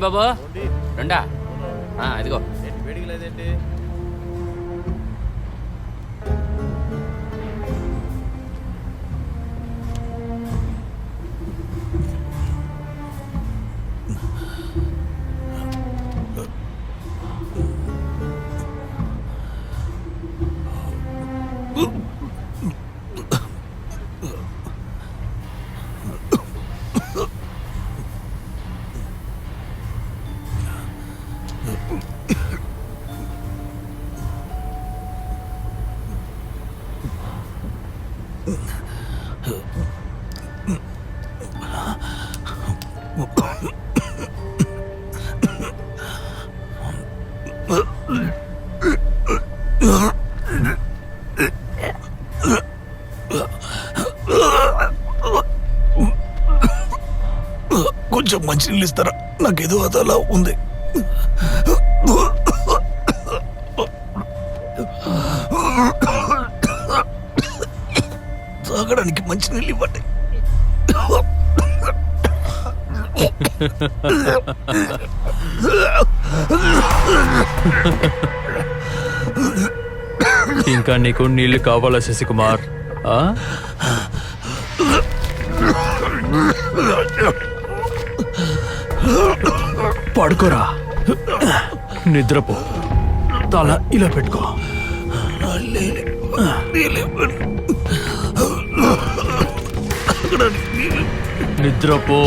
ఏం బాబు రెండా అదిగో వేడికి లేదేంటి? కొంచెం మంచినీళ్ళు ఇస్తారా? నాకేదో అదలా ఉంది. తాగడానికి మంచినీళ్ళు ఇవ్వండి. ఇంకా నీకు నీళ్లు కావాలా శశికుమార్? పడుకోరా, నిద్రపో, తల ఇలా పెట్టుకో. నిద్రపో.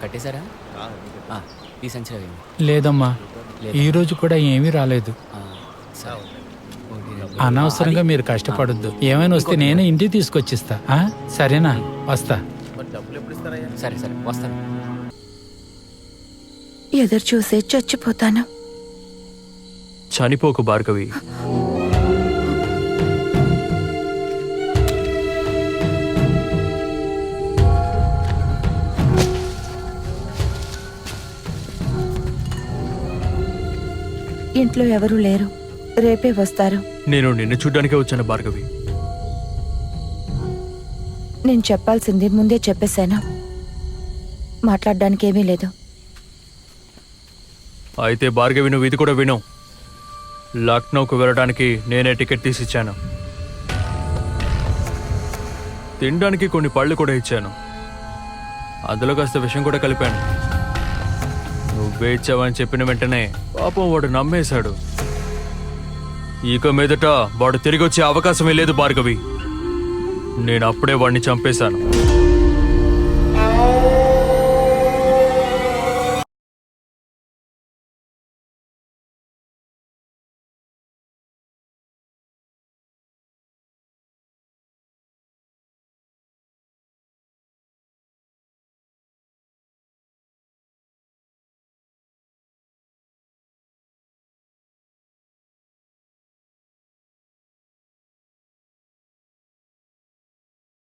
కట్టేశారా? ఈ సంచి లేదమ్మా, ఈ రోజు కూడా ఏమీ రాలేదు. అనవసరంగా మీరు కష్టపడొద్దు. ఏమైనా వస్తే నేనే ఇంటికి తీసుకొచ్చిస్తా. సరేనా? వస్తా. సరే సరే వస్తాను. ఎదురు చూసే చచ్చిపోతాను. చనిపోకు భార్గవి. ఇంట్లో ఎవరూ లేరు, రేపే వస్తారు. నేను నిన్ను చూడ్డానికే వచ్చాను భార్గవి. నేను చెప్పాల్సింది ముందే చెప్పేశాను. మాట్లాడడానికి ఏమీ లేదు. అయితే భార్గవి, నువ్వు ఇది కూడా విను. లక్నోకు వెళ్ళడానికి నేనే టికెట్ తీసిచ్చాను. తినడానికి కొన్ని పళ్ళు కూడా ఇచ్చాను. అందులో కాస్త విషయం కూడా కలిపాను. నువ్వే ఇచ్చావని చెప్పిన వెంటనే పాపం వాడు నమ్మేశాడు. ఇక మీదట వాడు తిరిగి వచ్చే అవకాశమే లేదు భార్గవి. నేను అప్పుడే వాడిని చంపేశాను.